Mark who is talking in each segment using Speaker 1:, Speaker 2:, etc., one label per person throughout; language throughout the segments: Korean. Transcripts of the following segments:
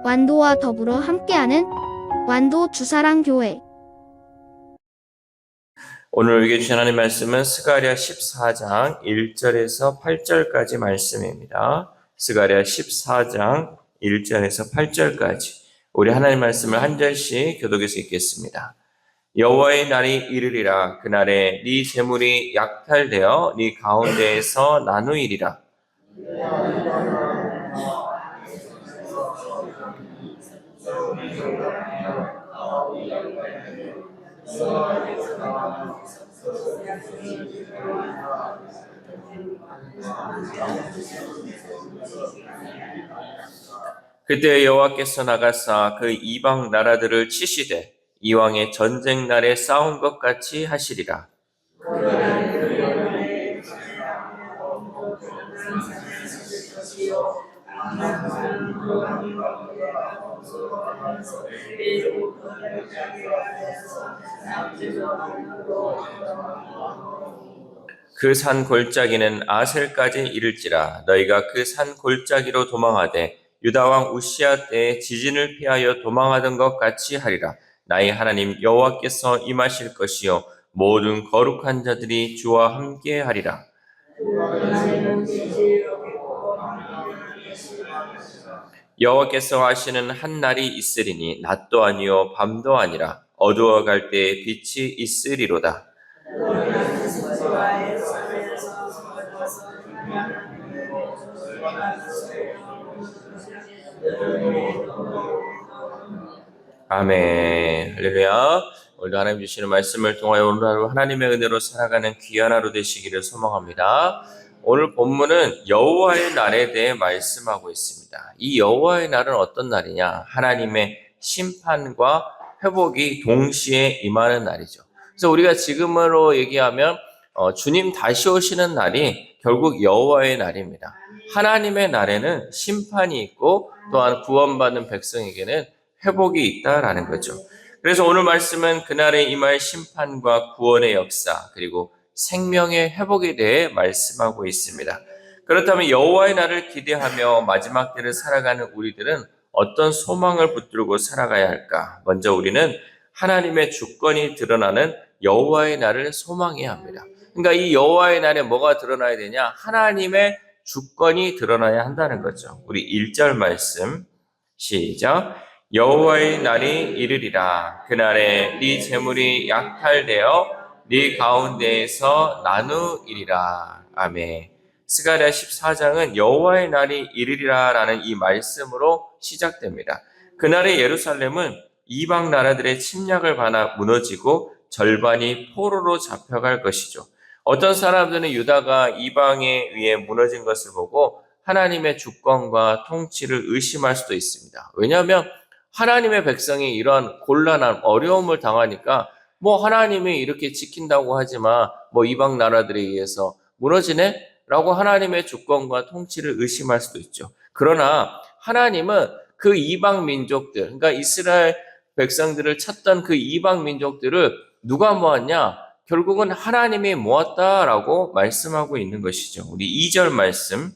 Speaker 1: 완도와 더불어 함께하는 완도 주사랑교회.
Speaker 2: 오늘 읽어주신 하나님 말씀은 스가랴 14장 1절에서 8절까지 말씀입니다. 스가랴 14장 1절에서 8절까지 우리 하나님 말씀을 한 절씩 교독해서 읽겠습니다. 여호와의 날이 이르리라. 그날에 네 재물이 약탈되어 네 가운데에서 나누이리라. 그때 여호와께서 나가사 그 이방 나라들을 치시되 이왕의 전쟁 날에 싸운 것 같이 하시리라. 그 산 골짜기는 아셀까지 이를지라. 너희가 그 산 골짜기로 도망하되 유다 왕 우시야 때에 지진을 피하여 도망하던 것 같이 하리라. 나의 하나님 여호와께서 임하실 것이요 모든 거룩한 자들이 주와 함께 하리라. 여호와께서 하시는 한 날이 있으리니 낮도 아니요 밤도 아니라 어두워갈 때에 빛이 있으리로다. 아멘. 할렐루야. 오늘도 하나님 주시는 말씀을 통하여 오늘 하루 하나님의 은혜로 살아가는 귀한 하루 되시기를 소망합니다. 오늘 본문은 여호와의 날에 대해 말씀하고 있습니다. 이 여호와의 날은 어떤 날이냐? 하나님의 심판과 회복이 동시에 임하는 날이죠. 그래서 우리가 지금으로 얘기하면 주님 다시 오시는 날이 결국 여호와의 날입니다. 하나님의 날에는 심판이 있고 또한 구원받는 백성에게는 회복이 있다라는 거죠. 그래서 오늘 말씀은 그날에 임할 심판과 구원의 역사 그리고 생명의 회복에 대해 말씀하고 있습니다. 그렇다면 여호와의 날을 기대하며 마지막 때를 살아가는 우리들은 어떤 소망을 붙들고 살아가야 할까? 먼저 우리는 하나님의 주권이 드러나는 여호와의 날을 소망해야 합니다. 그러니까 이 여호와의 날에 뭐가 드러나야 되냐? 하나님의 주권이 드러나야 한다는 거죠. 우리 1절 말씀 시작. 여호와의 날이 이르리라. 그날에 네 재물이 약탈되어 네 가운데에서 나누이리라. 아멘. 스가랴 14장은 여호와의 날이 이르리라라는 이 말씀으로 시작됩니다. 그날의 예루살렘은 이방 나라들의 침략을 받아 무너지고 절반이 포로로 잡혀갈 것이죠. 어떤 사람들은 유다가 이방에 의해 무너진 것을 보고 하나님의 주권과 통치를 의심할 수도 있습니다. 왜냐하면 하나님의 백성이 이러한 곤란한 어려움을 당하니까 하나님이 이렇게 지킨다고 하지만 이방 나라들에 의해서 무너지네? 라고 하나님의 주권과 통치를 의심할 수도 있죠. 그러나 하나님은 그 이방 민족들, 그러니까 이스라엘 백성들을 찾던 그 이방 민족들을 누가 모았냐? 결국은 하나님이 모았다라고 말씀하고 있는 것이죠. 우리 2절 말씀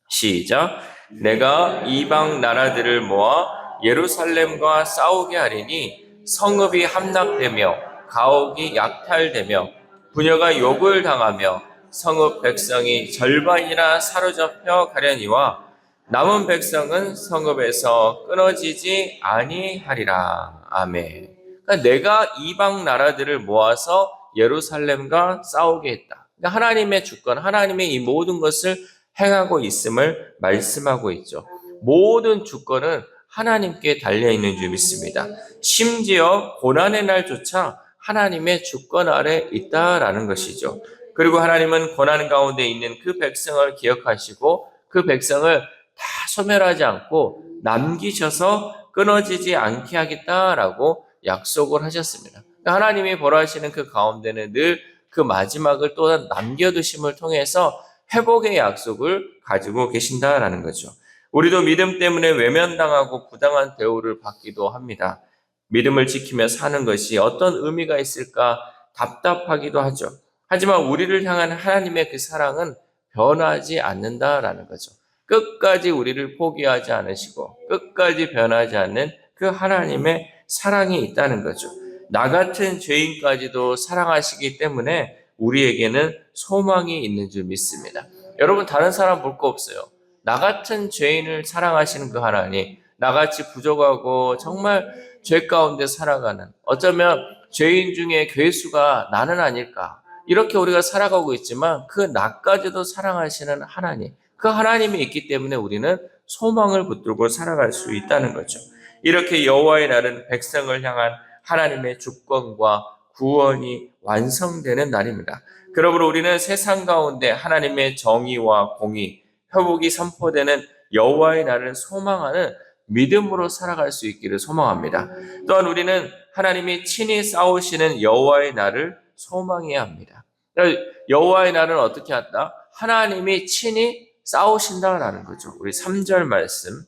Speaker 2: 시작. 내가 이방 나라들을 모아 예루살렘과 싸우게 하리니 성읍이 함락되며 가옥이 약탈되며 부녀가 욕을 당하며 성읍 백성이 절반이나 사로잡혀 가려니와 남은 백성은 성읍에서 끊어지지 아니하리라. 아멘. 그러니까 내가 이방 나라들을 모아서 예루살렘과 싸우게 했다. 그러니까 하나님의 주권, 하나님의 이 모든 것을 행하고 있음을 말씀하고 있죠. 모든 주권은 하나님께 달려있는 줄 믿습니다. 심지어 고난의 날조차 하나님의 주권 아래 있다라는 것이죠. 그리고 하나님은 고난 가운데 있는 그 백성을 기억하시고 그 백성을 다 소멸하지 않고 남기셔서 끊어지지 않게 하겠다라고 약속을 하셨습니다. 하나님이 벌하시는 그 가운데는 늘 그 마지막을 또 남겨두심을 통해서 회복의 약속을 가지고 계신다라는 거죠. 우리도 믿음 때문에 외면당하고 부당한 대우를 받기도 합니다. 믿음을 지키며 사는 것이 어떤 의미가 있을까 답답하기도 하죠. 하지만 우리를 향한 하나님의 그 사랑은 변하지 않는다라는 거죠. 끝까지 우리를 포기하지 않으시고 끝까지 변하지 않는 그 하나님의 사랑이 있다는 거죠. 나 같은 죄인까지도 사랑하시기 때문에 우리에게는 소망이 있는 줄 믿습니다. 여러분, 다른 사람 볼 거 없어요. 나 같은 죄인을 사랑하시는 그 하나님, 나같이 부족하고 정말 죄 가운데 살아가는, 어쩌면 죄인 중에 괴수가 나는 아닐까, 이렇게 우리가 살아가고 있지만 그 나까지도 사랑하시는 하나님, 그 하나님이 있기 때문에 우리는 소망을 붙들고 살아갈 수 있다는 거죠. 이렇게 여호와의 날은 백성을 향한 하나님의 주권과 구원이 완성되는 날입니다. 그러므로 우리는 세상 가운데 하나님의 정의와 공의, 회복이 선포되는 여호와의 날을 소망하는 믿음으로 살아갈 수 있기를 소망합니다. 또한 우리는 하나님이 친히 싸우시는 여호와의 날을 소망해야 합니다. 여호와의 날은 어떻게 한다? 하나님이 친히 싸우신다라는 거죠. 우리 3절 말씀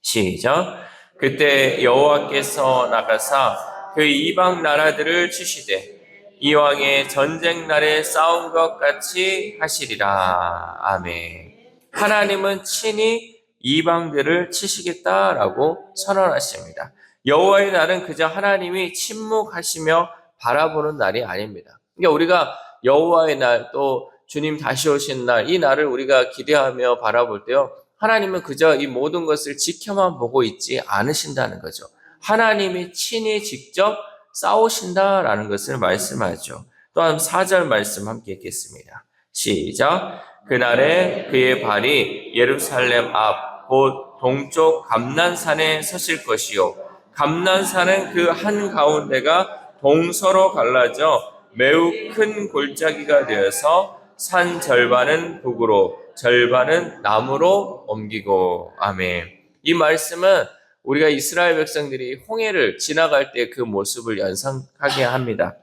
Speaker 2: 시작. 그때 여호와께서 나가사 그 이방 나라들을 치시되 이왕의 전쟁 날에 싸운 것 같이 하시리라. 아멘. 하나님은 친히 이방들을 치시겠다라고 선언하십니다. 여호와의 날은 그저 하나님이 침묵하시며 바라보는 날이 아닙니다. 그러니까 우리가 여호와의 날, 또 주님 다시 오신 날, 이 날을 우리가 기대하며 바라볼 때요, 하나님은 그저 이 모든 것을 지켜만 보고 있지 않으신다는 거죠. 하나님이 친히 직접 싸우신다라는 것을 말씀하죠. 또한 4절 말씀 함께 읽겠습니다. 시작. 그날에 그의 발이 예루살렘 앞 곧 동쪽 감난산에 서실 것이요 감난산은 그 한가운데가 동서로 갈라져 매우 큰 골짜기가 되어서 산 절반은 북으로 절반은 남으로 옮기고. 아멘. 이 말씀은 우리가 이스라엘 백성들이 홍해를 지나갈 때 그 모습을 연상하게 합니다.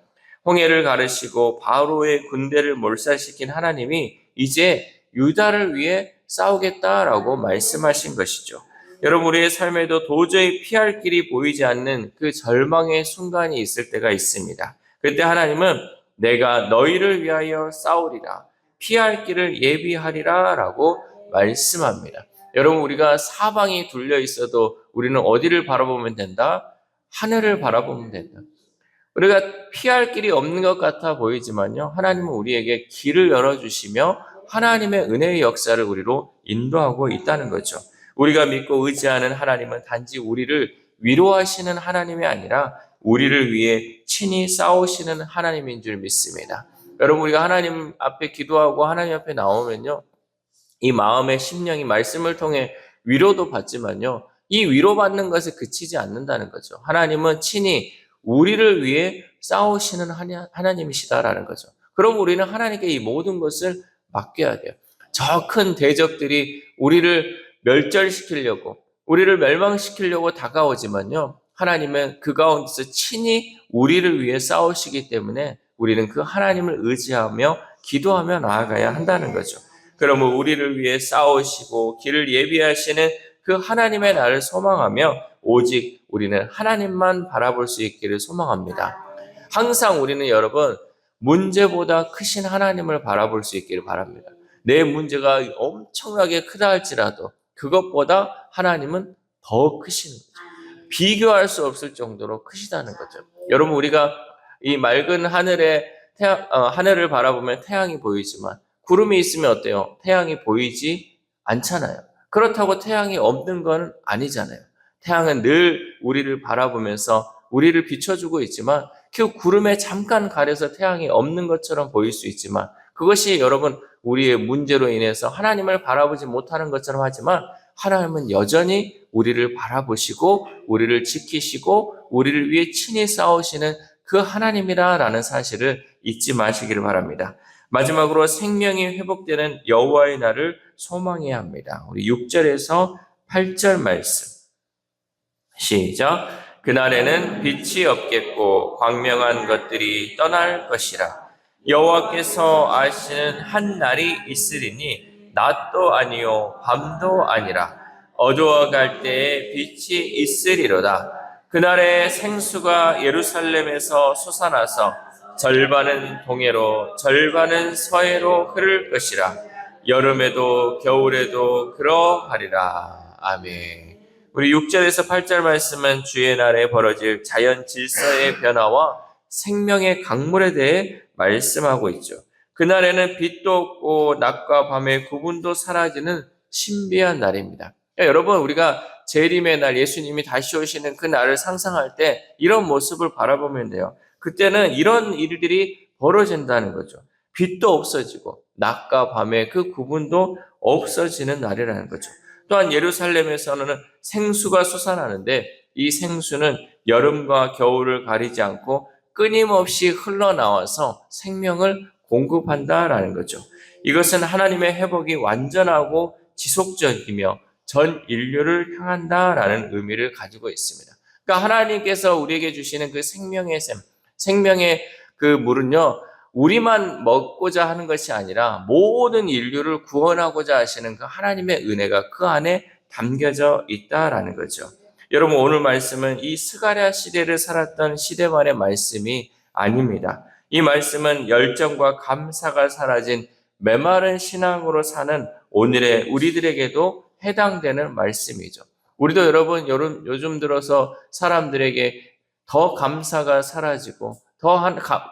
Speaker 2: 홍해를 가르시고 바로의 군대를 몰살시킨 하나님이 이제 유다를 위해 싸우겠다라고 말씀하신 것이죠. 여러분, 우리의 삶에도 도저히 피할 길이 보이지 않는 그 절망의 순간이 있을 때가 있습니다. 그때 하나님은 내가 너희를 위하여 싸우리라, 피할 길을 예비하리라 라고 말씀합니다. 여러분, 우리가 사방이 둘려 있어도 우리는 어디를 바라보면 된다? 하늘을 바라보면 된다. 우리가 피할 길이 없는 것 같아 보이지만요, 하나님은 우리에게 길을 열어주시며 하나님의 은혜의 역사를 우리로 인도하고 있다는 거죠. 우리가 믿고 의지하는 하나님은 단지 우리를 위로하시는 하나님이 아니라 우리를 위해 친히 싸우시는 하나님인 줄 믿습니다. 여러분, 우리가 하나님 앞에 기도하고 하나님 앞에 나오면요, 이 마음의 심령이 말씀을 통해 위로도 받지만요, 이 위로받는 것에 그치지 않는다는 거죠. 하나님은 친히 우리를 위해 싸우시는 하나님이시다라는 거죠. 그럼 우리는 하나님께 이 모든 것을 맡겨야 돼요. 저 큰 대적들이 우리를 멸절시키려고, 우리를 멸망시키려고 다가오지만요, 하나님은 그 가운데서 친히 우리를 위해 싸우시기 때문에 우리는 그 하나님을 의지하며 기도하며 나아가야 한다는 거죠. 그러면 우리를 위해 싸우시고 길을 예비하시는 그 하나님의 날을 소망하며 오직 우리는 하나님만 바라볼 수 있기를 소망합니다. 항상 우리는 여러분, 문제보다 크신 하나님을 바라볼 수 있기를 바랍니다. 내 문제가 엄청나게 크다 할지라도 그것보다 하나님은 더 크시는 거죠. 비교할 수 없을 정도로 크시다는 거죠. 여러분, 우리가 이 맑은 하늘을 바라보면 태양이 보이지만 구름이 있으면 어때요? 태양이 보이지 않잖아요. 그렇다고 태양이 없는 건 아니잖아요. 태양은 늘 우리를 바라보면서 우리를 비춰주고 있지만 그 구름에 잠깐 가려서 태양이 없는 것처럼 보일 수 있지만 그것이 여러분 우리의 문제로 인해서 하나님을 바라보지 못하는 것처럼 하지만 하나님은 여전히 우리를 바라보시고 우리를 지키시고 우리를 위해 친히 싸우시는 그 하나님이라는 사실을 잊지 마시기를 바랍니다. 마지막으로 생명이 회복되는 여호와의 날을 소망해야 합니다. 우리 6절에서 8절 말씀 시작. 그날에는 빛이 없겠고 광명한 것들이 떠날 것이라. 여호와께서 아시는 한 날이 있으리니 낮도 아니요 밤도 아니라 어두워갈 때에 빛이 있으리로다. 그날에 생수가 예루살렘에서 솟아나서 절반은 동해로 절반은 서해로 흐를 것이라. 여름에도 겨울에도 그러하리라. 아멘. 우리 6절에서 8절 말씀은 주의 날에 벌어질 자연 질서의 변화와 생명의 강물에 대해 말씀하고 있죠. 그날에는 빛도 없고 낮과 밤의 구분도 사라지는 신비한 날입니다. 그러니까 여러분, 우리가 재림의 날, 예수님이 다시 오시는 그 날을 상상할 때 이런 모습을 바라보면 돼요. 그때는 이런 일들이 벌어진다는 거죠. 빛도 없어지고 낮과 밤의 그 구분도 없어지는 날이라는 거죠. 또한 예루살렘에서는 생수가 솟아나는데 이 생수는 여름과 겨울을 가리지 않고 끊임없이 흘러나와서 생명을 공급한다라는 거죠. 이것은 하나님의 회복이 완전하고 지속적이며 전 인류를 향한다라는 의미를 가지고 있습니다. 그러니까 하나님께서 우리에게 주시는 그 생명의 샘, 생명의 그 물은요, 우리만 먹고자 하는 것이 아니라 모든 인류를 구원하고자 하시는 그 하나님의 은혜가 그 안에 담겨져 있다라는 거죠. 여러분, 오늘 말씀은 이 스가랴 시대를 살았던 시대만의 말씀이 아닙니다. 이 말씀은 열정과 감사가 사라진 메마른 신앙으로 사는 오늘의 우리들에게도 해당되는 말씀이죠. 우리도 여러분, 요즘 들어서 사람들에게 더 감사가 사라지고 더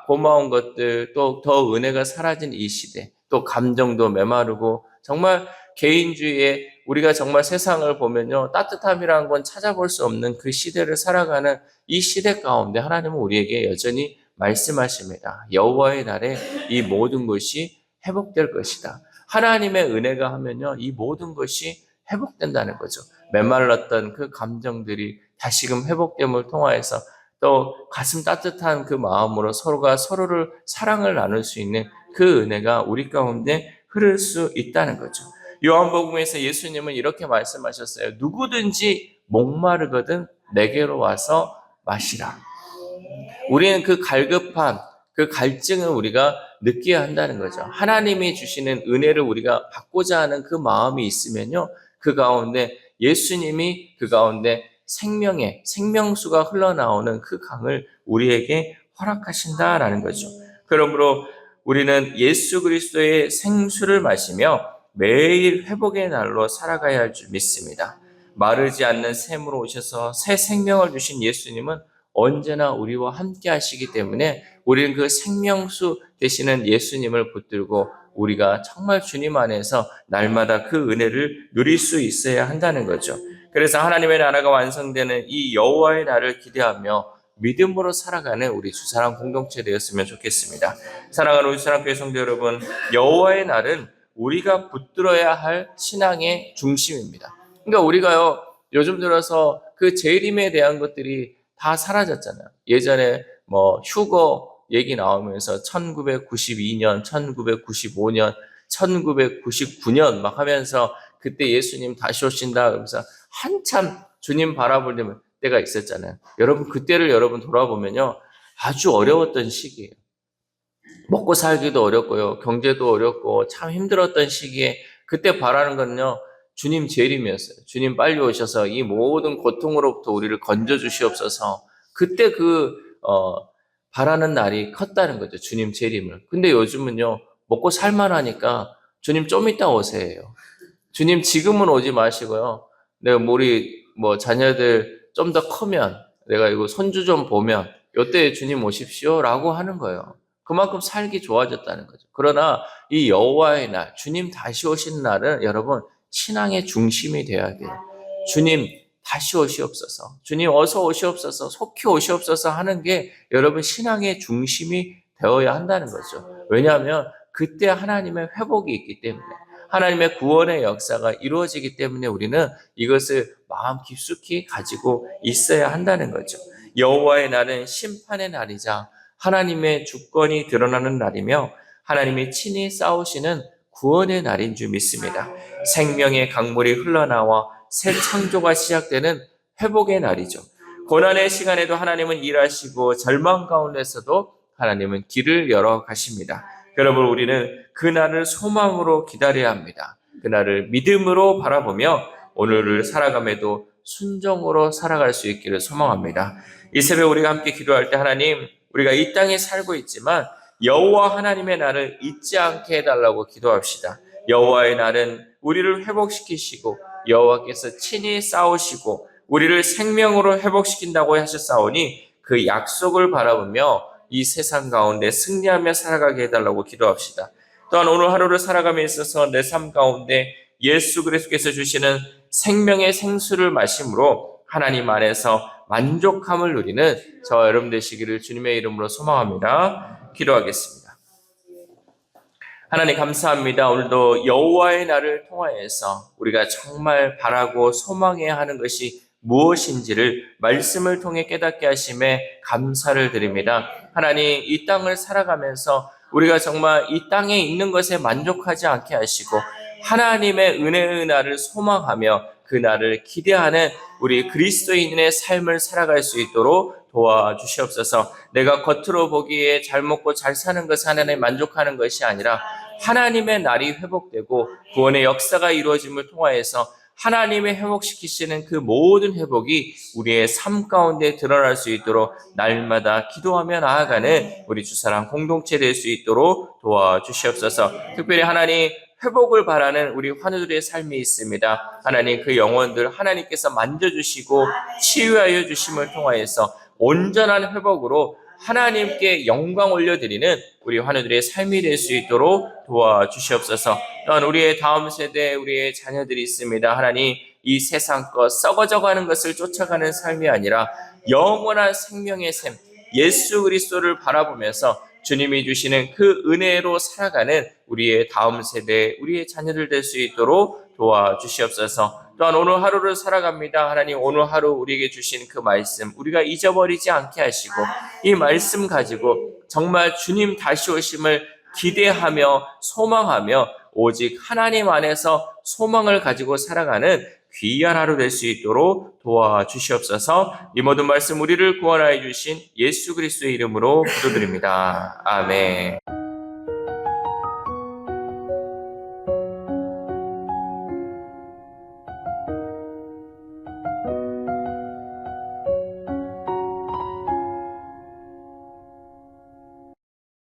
Speaker 2: 고마운 것들, 또 더 은혜가 사라진 이 시대, 또 감정도 메마르고 정말 개인주의에 우리가 정말 세상을 보면요, 따뜻함이라는 건 찾아볼 수 없는 그 시대를 살아가는 이 시대 가운데 하나님은 우리에게 여전히 말씀하십니다. 여호와의 날에 이 모든 것이 회복될 것이다. 하나님의 은혜가 하면요, 이 모든 것이 회복된다는 거죠. 메말랐던 그 감정들이 다시금 회복됨을 통하여서 또 가슴 따뜻한 그 마음으로 서로가 서로를 사랑을 나눌 수 있는 그 은혜가 우리 가운데 흐를 수 있다는 거죠. 요한복음에서 예수님은 이렇게 말씀하셨어요. 누구든지 목마르거든 내게로 와서 마시라. 우리는 그 갈급함, 그 갈증을 우리가 느껴야 한다는 거죠. 하나님이 주시는 은혜를 우리가 받고자 하는 그 마음이 있으면요, 그 가운데 예수님이 그 가운데 생명의 생명수가 흘러나오는 그 강을 우리에게 허락하신다라는 거죠. 그러므로 우리는 예수 그리스도의 생수를 마시며 매일 회복의 날로 살아가야 할 줄 믿습니다. 마르지 않는 샘으로 오셔서 새 생명을 주신 예수님은 언제나 우리와 함께 하시기 때문에 우리는 그 생명수 되시는 예수님을 붙들고 우리가 정말 주님 안에서 날마다 그 은혜를 누릴 수 있어야 한다는 거죠. 그래서 하나님의 나라가 완성되는 이 여호와의 날을 기대하며 믿음으로 살아가는 우리 주사랑 공동체 되었으면 좋겠습니다. 사랑하는 우리 주사랑교회 성도 여러분, 여호와의 날은 우리가 붙들어야 할 신앙의 중심입니다. 그러니까 우리가요, 요즘 들어서 그 재림에 대한 것들이 다 사라졌잖아요. 예전에 뭐 휴거 얘기 나오면서 1992년, 1995년, 1999년 막 하면서 그때 예수님 다시 오신다 그러면서 한참 주님 바라볼 때가 있었잖아요. 여러분, 그때를 여러분 돌아보면요, 아주 어려웠던 시기예요. 먹고 살기도 어렵고요, 경제도 어렵고 참 힘들었던 시기에 그때 바라는 건요, 주님 재림이었어요. 주님 빨리 오셔서 이 모든 고통으로부터 우리를 건져 주시옵소서. 그때 바라는 날이 컸다는 거죠. 주님 재림을. 근데 요즘은요, 먹고 살만하니까 주님 좀 이따 오세요. 주님 지금은 오지 마시고요. 내가 우리 자녀들 좀 더 크면, 내가 이거 손주 좀 보면 요때 주님 오십시오라고 하는 거예요. 그만큼 살기 좋아졌다는 거죠. 그러나 이 여호와의 날, 주님 다시 오신 날은 여러분 신앙의 중심이 되어야 돼요. 주님 다시 오시옵소서, 주님 어서 오시옵소서, 속히 오시옵소서 하는 게 여러분 신앙의 중심이 되어야 한다는 거죠. 왜냐하면 그때 하나님의 회복이 있기 때문에, 하나님의 구원의 역사가 이루어지기 때문에 우리는 이것을 마음 깊숙이 가지고 있어야 한다는 거죠. 여호와의 날은 심판의 날이자 하나님의 주권이 드러나는 날이며 하나님이 친히 싸우시는 구원의 날인 줄 믿습니다. 생명의 강물이 흘러나와 새 창조가 시작되는 회복의 날이죠. 고난의 시간에도 하나님은 일하시고 절망 가운데서도 하나님은 길을 열어 가십니다. 여러분, 우리는 그날을 소망으로 기다려야 합니다. 그날을 믿음으로 바라보며 오늘을 살아감에도 순종으로 살아갈 수 있기를 소망합니다. 이 새벽 우리가 함께 기도할 때 하나님, 우리가 이 땅에 살고 있지만 여호와 하나님의 날을 잊지 않게 해달라고 기도합시다. 여호와의 날은 우리를 회복시키시고 여호와께서 친히 싸우시고 우리를 생명으로 회복시킨다고 하셨사오니 그 약속을 바라보며 이 세상 가운데 승리하며 살아가게 해달라고 기도합시다. 또한 오늘 하루를 살아감에 있어서 내 삶 가운데 예수 그리스도께서 주시는 생명의 생수를 마심으로 하나님 안에서 만족함을 누리는 저와 여러분 되시기를 주님의 이름으로 소망합니다. 기도하겠습니다. 하나님 감사합니다. 오늘도 여호와의 날을 통하여서 우리가 정말 바라고 소망해야 하는 것이 무엇인지를 말씀을 통해 깨닫게 하심에 감사를 드립니다. 하나님, 이 땅을 살아가면서 우리가 정말 이 땅에 있는 것에 만족하지 않게 하시고 하나님의 은혜의 날을 소망하며 그 날을 기대하는 우리 그리스도인의 삶을 살아갈 수 있도록 도와주시옵소서. 내가 겉으로 보기에 잘 먹고 잘 사는 것을 하나님에 만족하는 것이 아니라 하나님의 날이 회복되고 구원의 역사가 이루어짐을 통하여서 하나님의 회복시키시는 그 모든 회복이 우리의 삶 가운데 드러날 수 있도록 날마다 기도하며 나아가는 우리 주사랑 공동체 될 수 있도록 도와주시옵소서. 특별히 하나님 회복을 바라는 우리 환우들의 삶이 있습니다. 하나님 그 영혼들 하나님께서 만져주시고 치유하여 주심을 통하여서 온전한 회복으로 하나님께 영광 올려드리는 우리 환우들의 삶이 될 수 있도록 도와주시옵소서. 또한 우리의 다음 세대 우리의 자녀들이 있습니다. 하나님 이 세상 것 썩어져가는 것을 쫓아가는 삶이 아니라 영원한 생명의 샘 예수 그리스도를 바라보면서 주님이 주시는 그 은혜로 살아가는 우리의 다음 세대 우리의 자녀들 될 수 있도록 도와주시옵소서. 또한 오늘 하루를 살아갑니다. 하나님 오늘 하루 우리에게 주신 그 말씀 우리가 잊어버리지 않게 하시고 이 말씀 가지고 정말 주님 다시 오심을 기대하며 소망하며 오직 하나님 안에서 소망을 가지고 살아가는 귀한 하루 될 수 있도록 도와주시옵소서. 이 모든 말씀 우리를 구원하여 주신 예수 그리스도의 이름으로 기도드립니다. 아멘.